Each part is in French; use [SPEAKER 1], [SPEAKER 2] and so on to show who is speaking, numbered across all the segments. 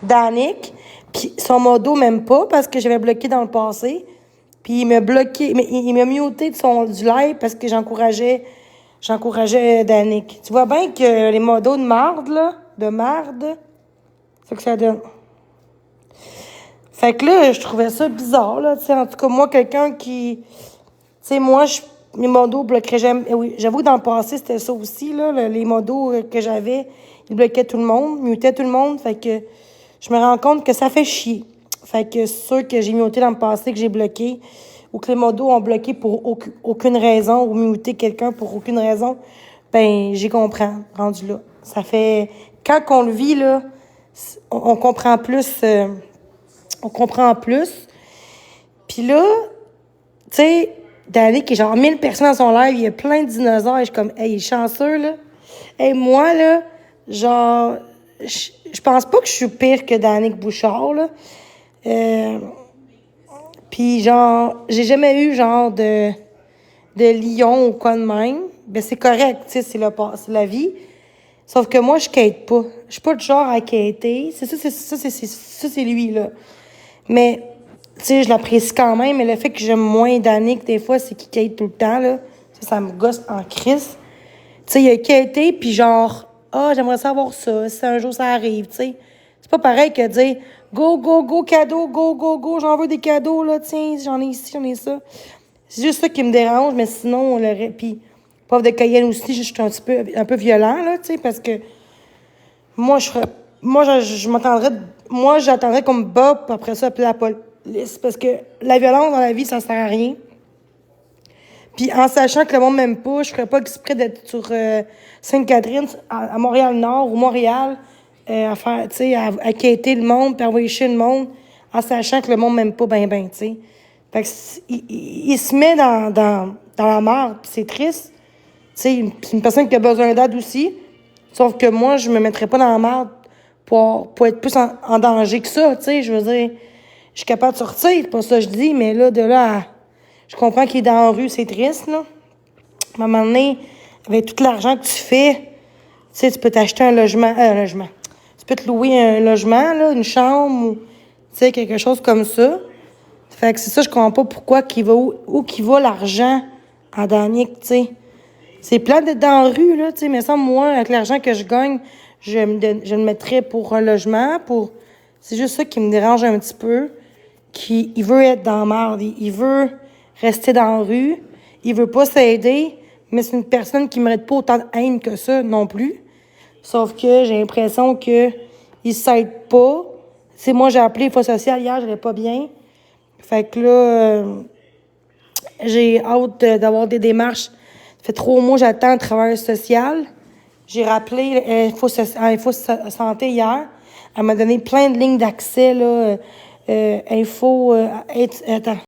[SPEAKER 1] Danick. Puis son modo, même pas, parce que j'avais bloqué dans le passé. Puis il m'a bloqué, mais il m'a muté du live parce que j'encourageais Danick. Tu vois bien que les modos de marde, c'est ce que ça donne. Fait que là, je trouvais ça bizarre, là, tu sais. En tout cas, moi, quelqu'un qui... Tu sais, moi, mes modos bloqueraient jamais... Oui, j'avoue que dans le passé, c'était ça aussi, là. Les modos que j'avais, ils bloquaient tout le monde, mutaient tout le monde. Fait que je me rends compte que ça fait chier. Fait que c'est sûr que j'ai muté dans le passé, que j'ai bloqué, ou que les modos ont bloqué pour aucune raison, ou muté quelqu'un pour aucune raison, ben, j'y comprends, rendu là. Ça fait... Quand on le vit, là, on comprend plus... on comprend plus. Puis là, tu sais, Danick, qui est genre 1000 personnes dans son live, il y a plein de dinosaures, et je suis comme, hey, il est chanceux, là. Hey, moi, là, genre, je pense pas que je suis pire que Danick Bouchard, là. Puis genre, j'ai jamais eu genre de lion ou quoi de même. Ben c'est correct, tu sais, c'est la vie. Sauf que moi, je quête pas. Je suis pas du genre à quêter. C'est lui, là. Mais, tu sais, je l'apprécie quand même, mais le fait que j'aime moins Danick, des fois, c'est qu'il quête tout le temps, là. Ça me gosse en crise. Tu sais, il a quêté, puis genre, j'aimerais savoir ça, si un jour ça arrive, tu sais. C'est pas pareil que dire, go, go, go, cadeau, go, go, go, j'en veux des cadeaux, là, tiens, j'en ai ici, j'en ai ça. C'est juste ça qui me dérange, mais sinon, puis, pauvre de Cayenne aussi, je suis un peu violent, là, tu sais, parce que moi, je m'attendrais, moi, j'attendrais qu'on me bat, puis après ça, appeler la police, parce que la violence dans la vie, ça sert à rien. Puis en sachant que le monde m'aime pas, je ferais pas exprès d'être sur Sainte-Catherine, à Montréal-Nord ou Montréal, à faire, tu sais, à quêter le monde, puis à envoyer chier le monde, en sachant que le monde m'aime pas ben, tu sais. Fait que il se met dans la merde, puis c'est triste. Tu sais, c'est une personne qui a besoin d'aide aussi. Sauf que moi, je me mettrais pas dans la merde pour être plus en danger que ça, tu sais. Je veux dire, je suis capable de sortir, c'est pas ça que je dis, mais là, de là à... Je comprends qu'il est dans la rue, c'est triste, là. À un moment donné, avec tout l'argent que tu fais, tu sais, tu peux t'acheter un logement. Tu peux te louer un logement, là, une chambre, ou, tu sais, quelque chose comme ça. Fait que c'est ça, je comprends pas pourquoi qu'il va où qu'il va l'argent à Danick, tu sais. C'est plat d'être dans la rue, là, tu sais, mais ça, moi, avec l'argent que je gagne, je le mettrais pour un logement, pour... C'est juste ça qui me dérange un petit peu. Il veut être dans la merde, il veut rester dans la rue, il veut pas s'aider, mais c'est une personne qui mérite pas autant de haine que ça non plus. Sauf que j'ai l'impression que il s'aide pas. Tu sais, moi, j'ai appelé Fonds social hier, j'allais pas bien. Fait que là, j'ai hâte d'avoir des démarches. Ça fait 3 mois que j'attends un travailleur social. J'ai rappelé Info Santé hier. Elle m'a donné plein de lignes d'accès, là. Attends.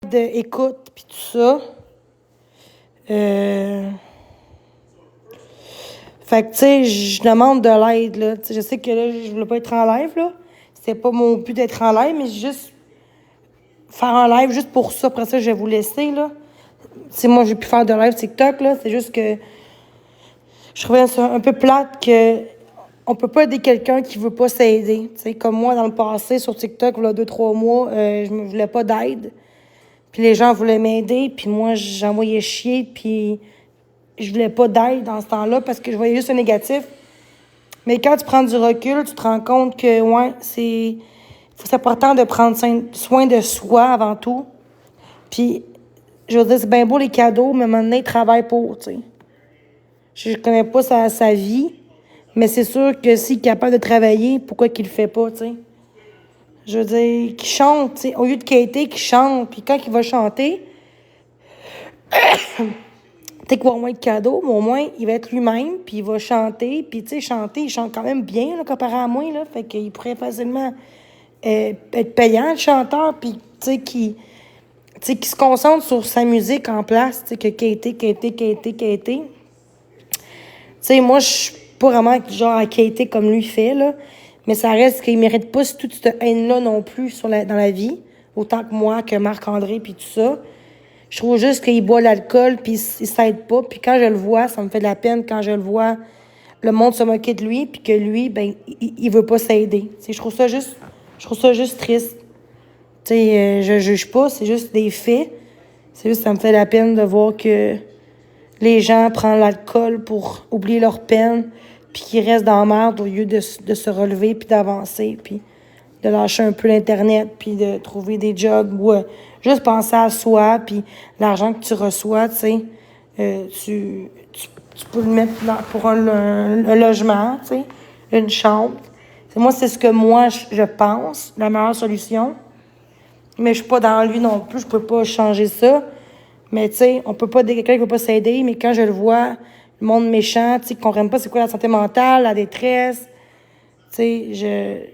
[SPEAKER 1] Écoute, puis tout ça. Fait que, tu sais, je demande de l'aide, là. T'sais, je sais que là, je voulais pas être en live, là. C'était pas mon but d'être en live, mais juste faire un live juste pour ça. Après ça, je vais vous laisser, là. Tu moi, j'ai pu faire de live TikTok, là. C'est juste que je trouvais ça un peu plate que on peut pas aider quelqu'un qui veut pas s'aider. Tu sais, comme moi, dans le passé, sur TikTok, il y a 2-3 mois, je me voulais pas d'aide. Puis les gens voulaient m'aider, puis moi, j'envoyais chier, puis je voulais pas d'aide dans ce temps-là parce que je voyais juste le négatif. Mais quand tu prends du recul, tu te rends compte que, ouais, c'est important de prendre soin de soi avant tout. Puis, je veux dire, c'est bien beau les cadeaux, mais maintenant, il travaille pour, tu sais. Je connais pas sa vie, mais c'est sûr que s'il est capable de travailler, pourquoi qu'il le fait pas, tu sais? Je veux dire, qu'il chante, tu sais, au lieu de quêter, qu'il chante. Puis quand il va chanter, peut-être qu'il va avoir moins de cadeaux, mais au moins, il va être lui-même, puis il va chanter. Puis, tu sais, chanter, il chante quand même bien, là, comparé à moi, là. Fait qu'il pourrait facilement être payant, le chanteur, puis, tu sais, qui se concentre sur sa musique en place, tu sais, que quêter. Tu sais, moi, je suis pas vraiment genre à quêter comme lui fait, là. Mais ça reste qu'il mérite pas toute cette haine-là non plus dans la vie. autant que moi, que Marc-André, puis tout ça. Je trouve juste qu'il boit l'alcool, puis il s'aide pas. Puis quand je le vois, ça me fait de la peine quand je le vois, le monde se moquer de lui, puis que lui, ben, il veut pas s'aider. Tu sais, je trouve ça juste triste. Tu sais, je juge pas, c'est juste des faits. C'est juste, ça me fait la peine de voir que les gens prennent l'alcool pour oublier leur peine, puis qu'ils restent dans la merde au lieu de se relever, puis d'avancer, puis de lâcher un peu l'Internet, puis de trouver des jobs ou juste penser à soi, puis l'argent que tu reçois, tu sais, tu peux le mettre pour un logement, tu sais, une chambre. Moi, c'est ce que moi, je pense, la meilleure solution. Mais je suis pas dans lui non plus, je peux pas changer ça. Mais tu sais, on peut pas aider quelqu'un qui veut pas s'aider, mais quand je le vois, le monde méchant, tu sais, qui comprennent pas c'est quoi la santé mentale, la détresse, tu sais,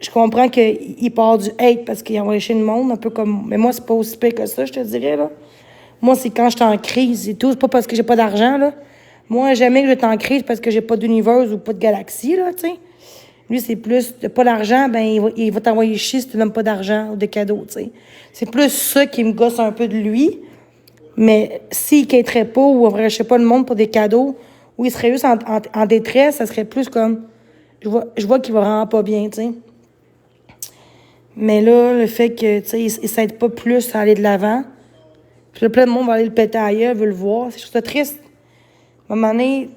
[SPEAKER 1] je comprends qu'il part du hate parce qu'il envoie chez le monde, un peu comme... Mais moi, c'est pas aussi pire que ça, je te dirais, là. Moi, c'est quand je suis en crise et tout, c'est pas parce que j'ai pas d'argent, là. Moi, jamais que je vais être en crise parce que j'ai pas d'univers ou pas de galaxie, là, tu sais. Lui, c'est plus, t'as pas d'argent, ben, il va t'envoyer chier si tu n'as pas d'argent ou de cadeaux, tu sais. C'est plus ça qui me gosse un peu de lui. Mais s'il quitterait pas ou ouvrirait, je sais pas, le monde pour des cadeaux, ou il serait juste en détresse, ça serait plus comme, je vois qu'il va vraiment pas bien, tu sais. Mais là, le fait que, tu sais, il s'aide pas plus à aller de l'avant. Puis là, plein de monde va aller le péter ailleurs, veut le voir. Je trouve ça triste. À un moment donné,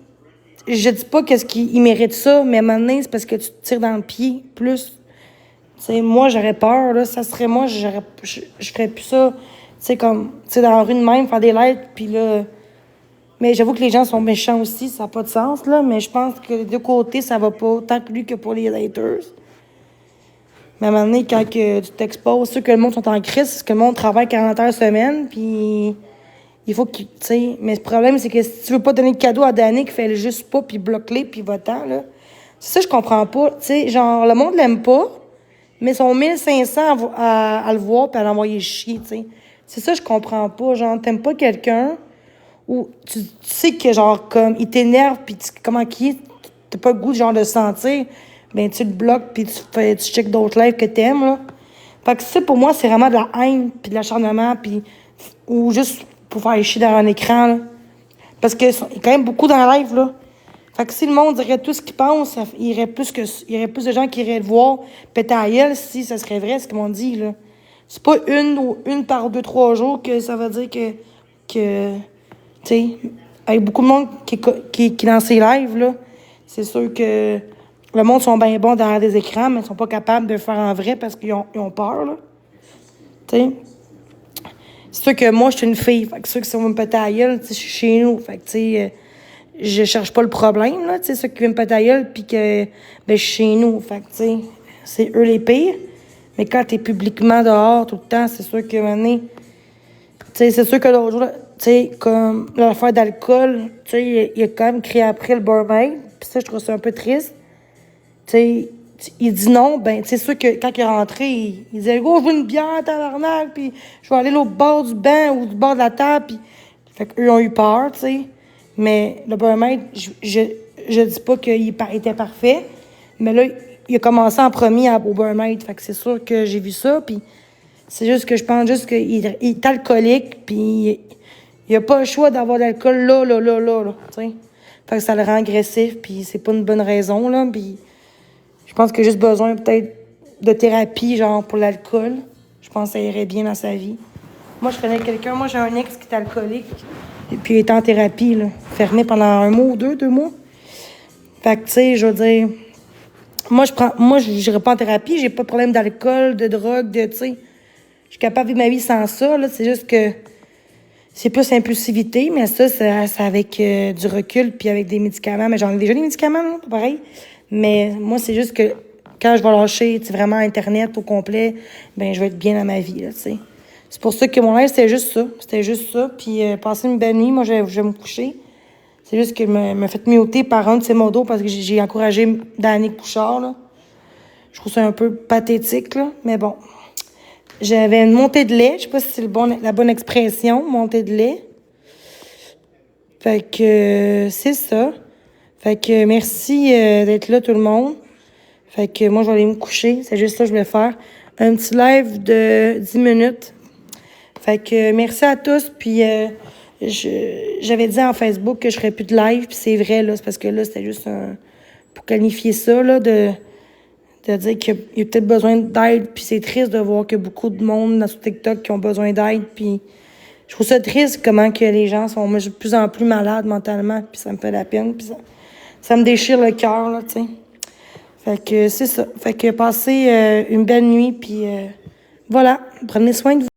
[SPEAKER 1] je dis pas qu'est-ce qu'il mérite ça, mais à un moment donné, c'est parce que tu te tires dans le pied plus. Tu sais, moi, j'aurais peur, là. Ça serait moi, je ferais plus ça. Tu sais, comme, tu sais, dans la rue de même, faire des lettres, puis là... Mais j'avoue que les gens sont méchants aussi, ça n'a pas de sens, là. Mais je pense que les deux côtés, ça va pas autant que lui que pour les haters. Mais à un moment donné, quand que tu t'exposes, ceux que le monde sont en crise, c'est que le monde travaille 40 heures semaine, puis il faut que, tu sais... Mais le problème, c'est que si tu veux pas donner de cadeau à Danick, fais-le juste pas, puis bloque-les, puis va-t'en, là. C'est ça, je comprends pas. Tu sais, genre, le monde l'aime pas, mais ils sont 1500 à le voir, puis à l'envoyer chier, tu sais. C'est ça, je comprends pas. Genre, t'aimes pas quelqu'un, ou tu sais que, genre, comme, il t'énerve, puis comment qu'il est, t'as pas le goût, genre, de le sentir, ben tu le bloques, puis tu checkes d'autres lives que t'aimes, là. Fait que ça, pour moi, c'est vraiment de la haine, puis de l'acharnement, puis... Ou juste pour faire chier dans un écran, là. Parce qu'il y a quand même beaucoup dans le live, là. Fait que si le monde dirait tout ce qu'il pense, il y aurait plus de gens qui iraient le voir péter à la gueule si ça serait vrai, ce qu'ils m'ont dit, là. C'est pas une par 2, 3 jours que ça veut dire que tu sais, avec beaucoup de monde qui est dans ces lives, là, c'est sûr que le monde sont bien bons derrière des écrans, mais ils sont pas capables de le faire en vrai parce ils ont peur, là. Tu sais. C'est sûr que moi, je suis une fille. Fait que ceux qui sont me péter à la gueule, tu sais, je suis chez nous. Fait que, tu sais, je cherche pas le problème, là, tu sais, ceux qui viennent me péter à la gueule, puis que, ben, je suis chez nous. Fait que, tu sais, c'est eux les pires. Mais quand t'es publiquement dehors tout le temps, c'est sûr que, tu sais, c'est sûr que l'autre jour, tu sais, comme l'affaire d'alcool, tu sais, il a quand même crié après le barmaid. Puis ça, je trouve ça un peu triste. Tu sais, il dit non, ben, c'est sûr que quand il est rentré, il disait, go, je veux une bière, tabarnak, puis je vais aller l'autre bord du banc ou du bord de la table, puis. Fait qu'eux ont eu peur, tu sais. Mais le barmaid, je dis pas qu'il était parfait, mais là, il a commencé en premier au barmaid. Fait que c'est sûr que j'ai vu ça, puis c'est juste que je pense juste qu'il est alcoolique, puis il a pas le choix d'avoir de l'alcool là, tu sais. Fait que ça le rend agressif, puis c'est pas une bonne raison, là, puis je pense qu'il a juste besoin peut-être de thérapie, genre pour l'alcool. Je pense que ça irait bien dans sa vie. Moi, je connais quelqu'un, moi j'ai un ex qui est alcoolique, et puis il est en thérapie, là, fermé pendant 1 mois ou 2 mois. Fait que, tu sais, je veux dire, moi, je n'irai pas en thérapie, j'ai pas de problème d'alcool, de drogue, tu sais. Je suis capable de vivre ma vie sans ça, là. C'est juste que c'est plus impulsivité, mais ça, c'est avec du recul puis avec des médicaments. Mais j'en ai déjà des médicaments, là, pas pareil. Mais moi, c'est juste que quand je vais lâcher, tu sais, vraiment Internet au complet, ben je vais être bien dans ma vie, là, tu sais. C'est pour ça que mon rêve, c'était juste ça. C'était juste ça. Puis passer une belle nuit, moi, je vais me coucher. C'est juste qu'il m'a fait muter par un de ses modos parce que j'ai encouragé Danick Couchard, là. Je trouve ça un peu pathétique, là. Mais bon. J'avais une montée de lait. Je sais pas si c'est la bonne expression, montée de lait. Fait que c'est ça. Fait que merci d'être là, tout le monde. Fait que moi, je vais aller me coucher. C'est juste ça que je voulais faire. un petit live de 10 minutes. Fait que merci à tous, puis j'avais dit en Facebook que je ferais plus de live, puis c'est vrai, là, c'est parce que là, c'était juste pour qualifier ça, là, de dire qu'il y a peut-être besoin d'aide, puis c'est triste de voir qu'il y a beaucoup de monde sur TikTok qui ont besoin d'aide, puis je trouve ça triste comment que les gens sont de plus en plus malades mentalement, puis ça me fait la peine, puis ça me déchire le cœur, là, tu sais. Fait que c'est ça. Fait que passez une belle nuit, puis voilà, prenez soin de vous.